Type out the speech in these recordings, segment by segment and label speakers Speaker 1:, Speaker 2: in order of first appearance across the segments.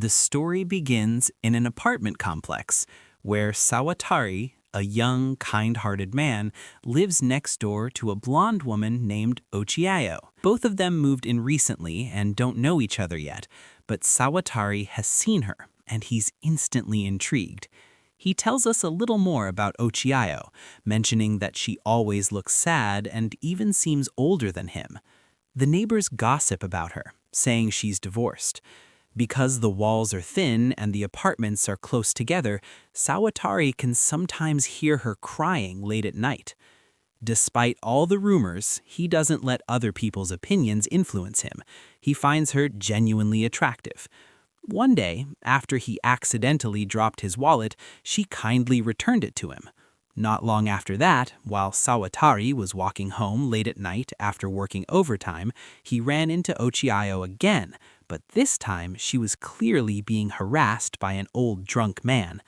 Speaker 1: The story begins in an apartment complex where Sawatari, a young, kind-hearted man, lives next door to a blonde woman named Ochiayo. Both of them moved in recently and don't know each other yet, but Sawatari has seen her, and he's instantly intrigued. He tells us a little more about Ochiayo, mentioning that she always looks sad and even seems older than him. The neighbors gossip about her, saying she's divorced. Because the walls are thin and the apartments are close together, Sawatari can sometimes hear her crying late at night. Despite all the rumors, he doesn't let other people's opinions influence him. He finds her genuinely attractive. One day, after he accidentally dropped his wallet, she kindly returned it to him. Not long after that, while Sawatari was walking home late at night after working overtime, he ran into Ochiayo again, but this time she was clearly being harassed by an old drunk man.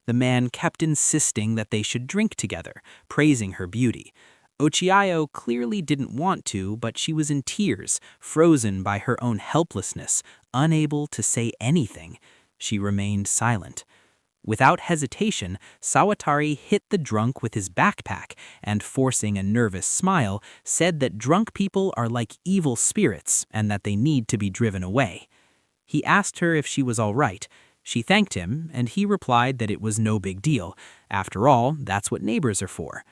Speaker 1: The man kept insisting that they should drink together, praising her beauty. Ochiayo clearly didn't want to, but she was in tears, frozen by her own helplessness, unable to say anything. She remained silent. Without hesitation, Sawatari hit the drunk with his backpack and, forcing a nervous smile, said that drunk people are like evil spirits and that they need to be driven away. He asked her if she was all right. She thanked him, and he replied that it was no big deal. After all, that's what neighbors are for.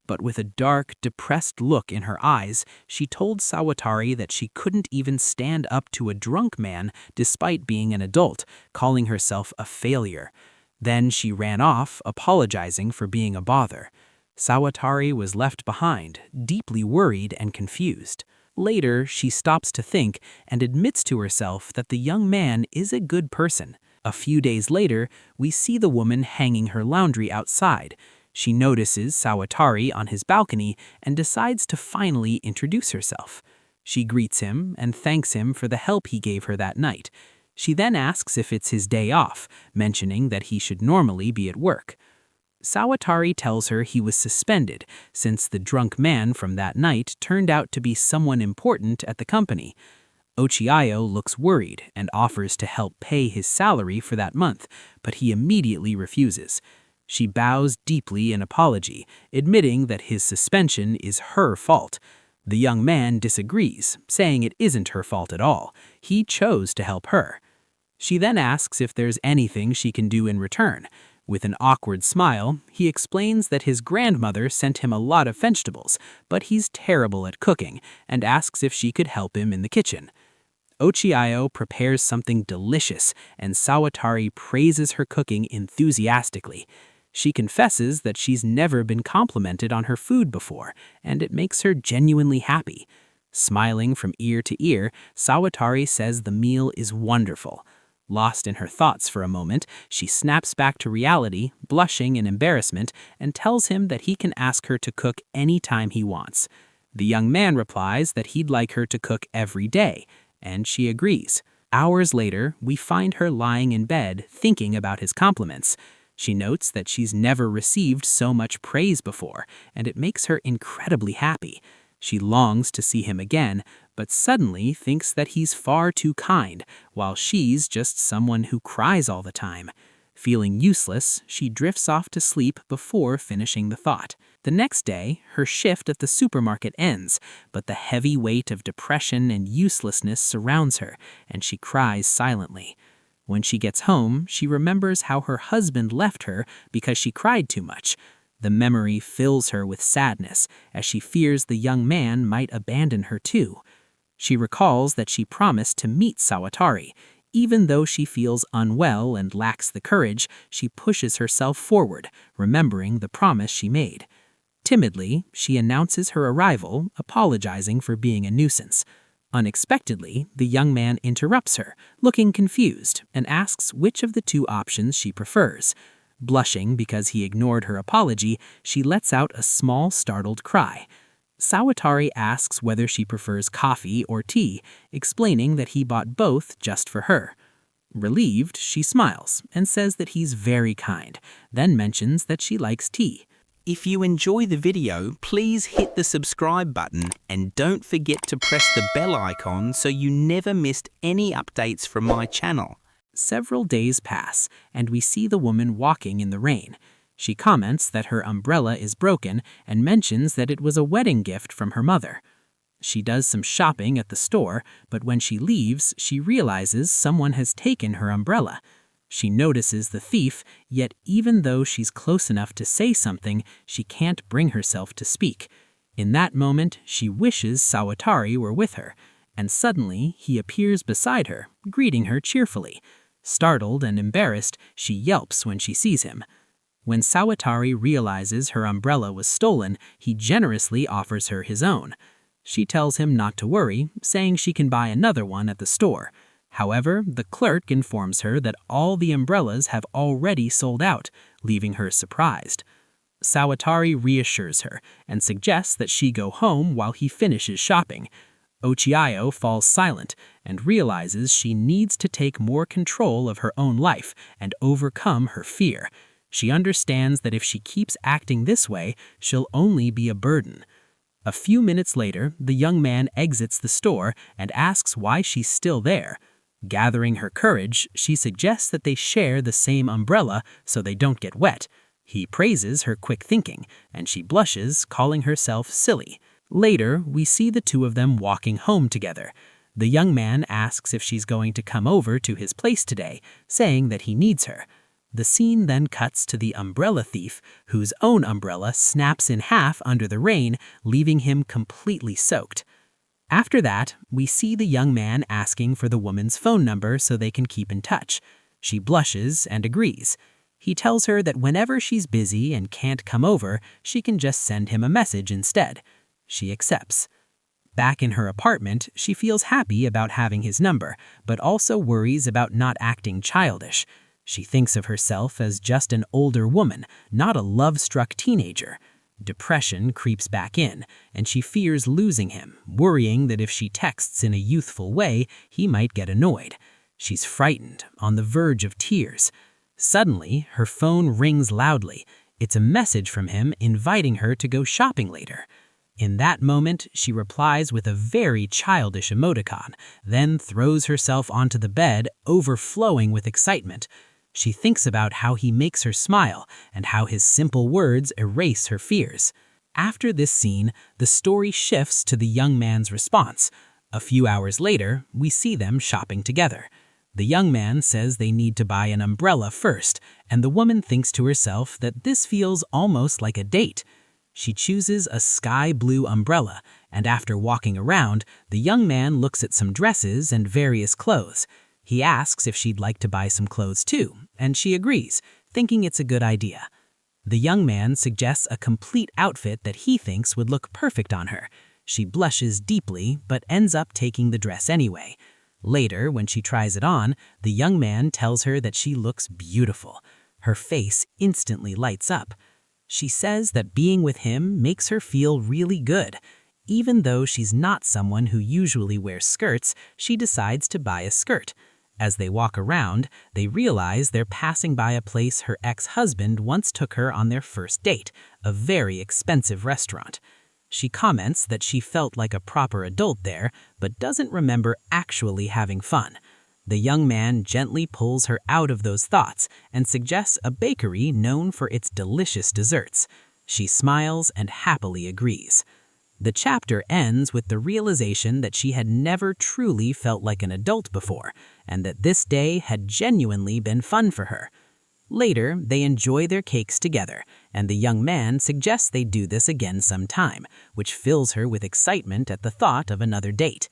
Speaker 1: But with a dark, depressed look in her eyes, she told Sawatari that she couldn't even stand up to a drunk man despite being an adult, calling herself a failure. Then she ran off, apologizing for being a bother. Sawatari was left behind, deeply worried and confused. Later, she stops to think and admits to herself that the young man is a good person. A few days later, we see the woman hanging her laundry outside. She notices Sawatari on his balcony and decides to finally introduce herself. She greets him and thanks him for the help he gave her that night. She then asks if it's his day off, mentioning that he should normally be at work. Sawatari tells her he was suspended since the drunk man from that night turned out to be someone important at the company. Ochiayo looks worried and offers to help pay his salary for that month, but he immediately refuses. She bows deeply in apology, admitting that his suspension is her fault. The young man disagrees, saying it isn't her fault at all. He chose to help her. She then asks if there's anything she can do in return. With an awkward smile, he explains that his grandmother sent him a lot of vegetables, but he's terrible at cooking, and asks if she could help him in the kitchen. Ochiayo prepares something delicious, and Sawatari praises her cooking enthusiastically. She confesses that she's never been complimented on her food before, and it makes her genuinely happy. Smiling from ear to ear, Sawatari says the meal is wonderful. Lost in her thoughts for a moment, she snaps back to reality, blushing in embarrassment, and tells him that he can ask her to cook any time he wants. The young man replies that he'd like her to cook every day, and she agrees. Hours later, we find her lying in bed, thinking about his compliments. She notes that she's never received so much praise before, and it makes her incredibly happy. She longs to see him again, but suddenly thinks that he's far too kind, while she's just someone who cries all the time. Feeling useless, she drifts off to sleep before finishing the thought. The next day, her shift at the supermarket ends, but the heavy weight of depression and uselessness surrounds her, and she cries silently. When she gets home, she remembers how her husband left her because she cried too much. The memory fills her with sadness, as she fears the young man might abandon her too. She recalls that she promised to meet Sawatari. Even though she feels unwell and lacks the courage, she pushes herself forward, remembering the promise she made. Timidly, she announces her arrival, apologizing for being a nuisance. Unexpectedly, the young man interrupts her, looking confused, and asks which of the two options she prefers. Blushing because he ignored her apology, she lets out a small, startled cry. Sawatari asks whether she prefers coffee or tea, explaining that he bought both just for her. Relieved, she smiles and says that he's very kind, then mentions that she likes tea.
Speaker 2: If you enjoy the video, please hit the subscribe button and don't forget to press the bell icon so you never missed any updates from my channel. Several days pass, and we see the woman walking in the rain. She comments that her umbrella is broken and mentions that it was a wedding gift from her mother. She does some shopping at the store, but when she leaves, she realizes someone has taken her umbrella. She notices the thief, yet even though she's close enough to say something, she can't bring herself to speak. In that moment, she wishes Sawatari were with her, and suddenly he appears beside her, greeting her cheerfully. Startled and embarrassed, she yelps when she sees him. When Sawatari realizes her umbrella was stolen, he generously offers her his own. She tells him not to worry, saying she can buy another one at the store. However, the clerk informs her that all the umbrellas have already sold out, leaving her surprised. Sawatari reassures her and suggests that she go home while he finishes shopping. Ochiayo falls silent and realizes she needs to take more control of her own life and overcome her fear. She understands that if she keeps acting this way, she'll only be a burden. A few minutes later, the young man exits the store and asks why she's still there. Gathering her courage, she suggests that they share the same umbrella so they don't get wet. He praises her quick thinking, and she blushes, calling herself silly. Later, we see the two of them walking home together. The young man asks if she's going to come over to his place today, saying that he needs her. The scene then cuts to the umbrella thief, whose own umbrella snaps in half under the rain, leaving him completely soaked. After that, we see the young man asking for the woman's phone number so they can keep in touch. She blushes and agrees. He tells her that whenever she's busy and can't come over, she can just send him a message instead. She accepts. Back in her apartment, she feels happy about having his number, but also worries about not acting childish. She thinks of herself as just an older woman, not a love-struck teenager. Depression creeps back in, and she fears losing him, worrying that if she texts in a youthful way, he might get annoyed. She's frightened, on the verge of tears. Suddenly, her phone rings loudly. It's a message from him inviting her to go shopping later. In that moment, she replies with a very childish emoticon, then throws herself onto the bed, overflowing with excitement. She thinks about how he makes her smile and how his simple words erase her fears. After this scene, the story shifts to the young man's response. A few hours later, we see them shopping together. The young man says they need to buy an umbrella first, and the woman thinks to herself that this feels almost like a date. She chooses a sky blue umbrella, and after walking around, the young man looks at some dresses and various clothes. He asks if she'd like to buy some clothes too, and she agrees, thinking it's a good idea. The young man suggests a complete outfit that he thinks would look perfect on her. She blushes deeply, but ends up taking the dress anyway. Later, when she tries it on, the young man tells her that she looks beautiful. Her face instantly lights up. She says that being with him makes her feel really good. Even though she's not someone who usually wears skirts, she decides to buy a skirt. As they walk around, they realize they're passing by a place her ex-husband once took her on their first date, a very expensive restaurant. She comments that she felt like a proper adult there, but doesn't remember actually having fun. The young man gently pulls her out of those thoughts and suggests a bakery known for its delicious desserts. She smiles and happily agrees. The chapter ends with the realization that she had never truly felt like an adult before, and that this day had genuinely been fun for her. Later, they enjoy their cakes together, and the young man suggests they do this again sometime, which fills her with excitement at the thought of another date.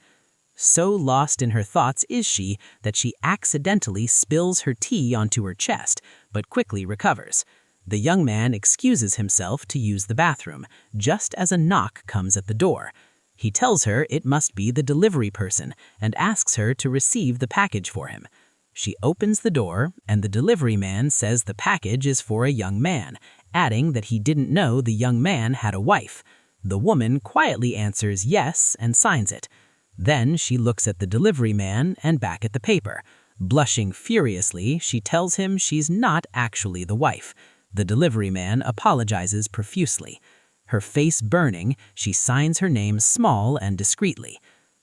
Speaker 2: So lost in her thoughts is she that she accidentally spills her tea onto her chest, but quickly recovers. The young man excuses himself to use the bathroom, just as a knock comes at the door. He tells her it must be the delivery person and asks her to receive the package for him. She opens the door, and the delivery man says the package is for a young man, adding that he didn't know the young man had a wife. The woman quietly answers yes and signs it. Then she looks at the delivery man and back at the paper. Blushing furiously, she tells him she's not actually the wife. The delivery man apologizes profusely. Her face burning, she signs her name small and discreetly.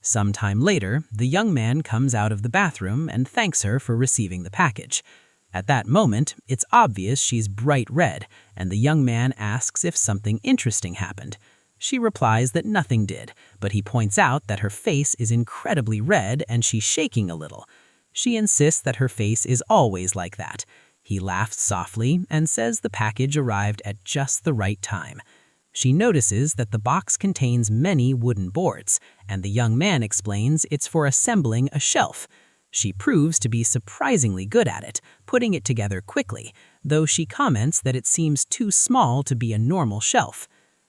Speaker 2: Sometime later, the young man comes out of the bathroom and thanks her for receiving the package. At that moment, it's obvious she's bright red, and the young man asks if something interesting happened. She replies that nothing did, but he points out that her face is incredibly red and she's shaking a little. She insists that her face is always like that. He laughs softly and says the package arrived at just the right time. She notices that the box contains many wooden boards, and the young man explains it's for assembling a shelf. She proves to be surprisingly good at it, putting it together quickly, though she comments that it seems too small to be a normal shelf.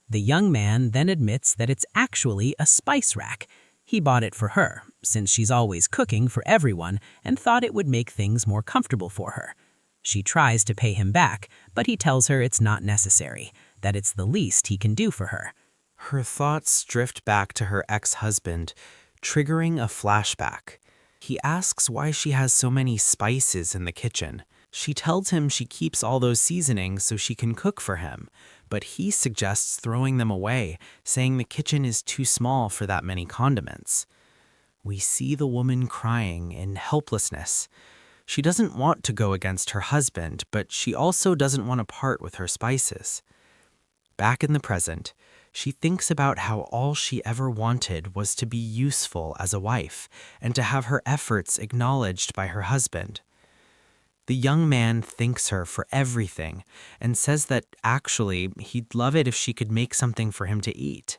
Speaker 2: The young man then admits that it's actually a spice rack. He bought it for her, since she's always cooking for everyone and thought it would make things more comfortable for her. She tries to pay him back, but he tells her it's not necessary, that it's the least he can do for her.
Speaker 1: Her thoughts drift back to her ex-husband, triggering a flashback. He asks why she has so many spices in the kitchen. She tells him she keeps all those seasonings so she can cook for him, but he suggests throwing them away, saying the kitchen is too small for that many condiments. We see the woman crying in helplessness. She doesn't want to go against her husband, but she also doesn't want to part with her spices. Back in the present, she thinks about how all she ever wanted was to be useful as a wife and to have her efforts acknowledged by her husband. The young man thanks her for everything and says that actually he'd love it if she could make something for him to eat.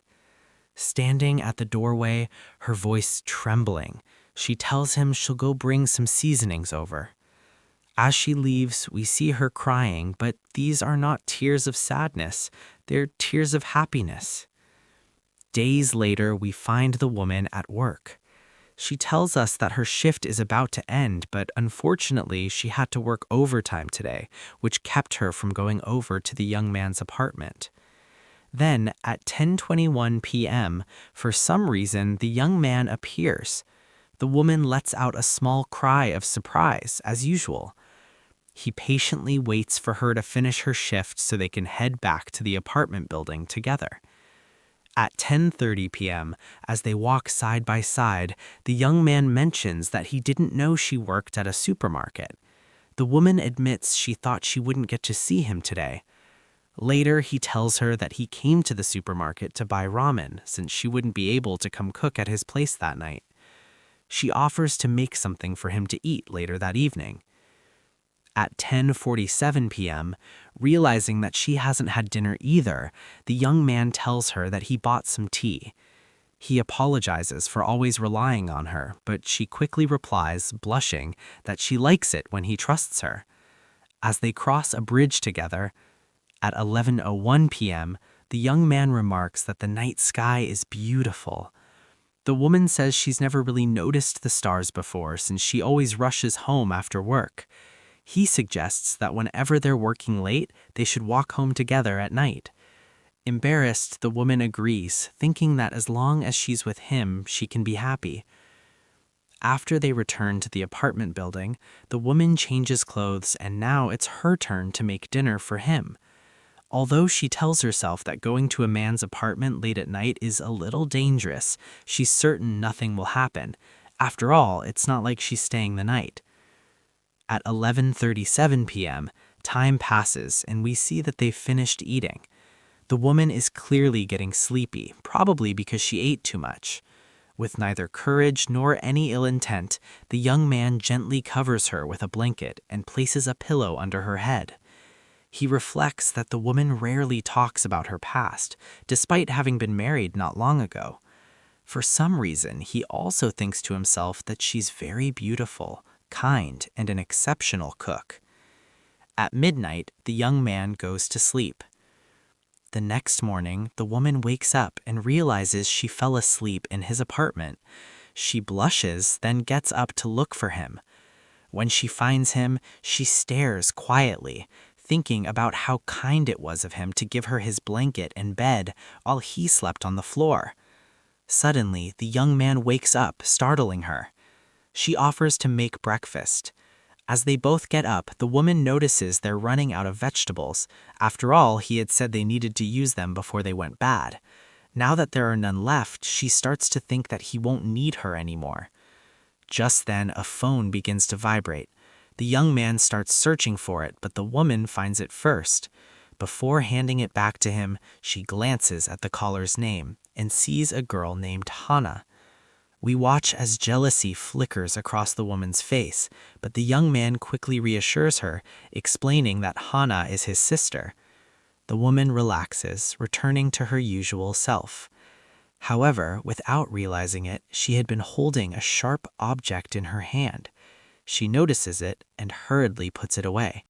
Speaker 1: Standing at the doorway, her voice trembling, she tells him she'll go bring some seasonings over. As she leaves, we see her crying, but these are not tears of sadness, they're tears of happiness. Days later, we find the woman at work. She tells us that her shift is about to end, but unfortunately, she had to work overtime today, which kept her from going over to the young man's apartment. Then, at 10:21 p.m., for some reason, the young man appears. The woman lets out a small cry of surprise, as usual. He patiently waits for her to finish her shift so they can head back to the apartment building together. At 10:30 p.m., as they walk side by side, the young man mentions that he didn't know she worked at a supermarket. The woman admits she thought she wouldn't get to see him today. Later, he tells her that he came to the supermarket to buy ramen since she wouldn't be able to come cook at his place that night. She offers to make something for him to eat later that evening. At 10:47 p.m., realizing that she hasn't had dinner either, the young man tells her that he bought some tea. He apologizes for always relying on her, but she quickly replies, blushing, that she likes it when he trusts her. As they cross a bridge together, at 11:01 p.m., the young man remarks that the night sky is beautiful. The woman says she's never really noticed the stars before since she always rushes home after work. He suggests that whenever they're working late, they should walk home together at night. Embarrassed, the woman agrees, thinking that as long as she's with him, she can be happy. After they return to the apartment building, the woman changes clothes and now it's her turn to make dinner for him. Although she tells herself that going to a man's apartment late at night is a little dangerous, she's certain nothing will happen. After all, it's not like she's staying the night. At 11:37 p.m., time passes and we see that they've finished eating. The woman is clearly getting sleepy, probably because she ate too much. With neither courage nor any ill intent, the young man gently covers her with a blanket and places a pillow under her head. He reflects that the woman rarely talks about her past, despite having been married not long ago. For some reason, he also thinks to himself that she's very beautiful, kind, and an exceptional cook. At midnight, the young man goes to sleep. The next morning, the woman wakes up and realizes she fell asleep in his apartment. She blushes, then gets up to look for him. When she finds him, she stares quietly, thinking about how kind it was of him to give her his blanket and bed while he slept on the floor. Suddenly, the young man wakes up, startling her. She offers to make breakfast. As they both get up, the woman notices they're running out of vegetables. After all, he had said they needed to use them before they went bad.
Speaker 3: Now that there are none left, she starts to think that he won't need her anymore. Just then, a phone begins to vibrate. The young man starts searching for it, but the woman finds it first. Before handing it back to him, she glances at the caller's name and sees a girl named Hana. We watch as jealousy flickers across the woman's face, but the young man quickly reassures her, explaining that Hana is his sister. The woman relaxes, returning to her usual self. However, without realizing it, she had been holding a sharp object in her hand. She notices it and hurriedly puts it away.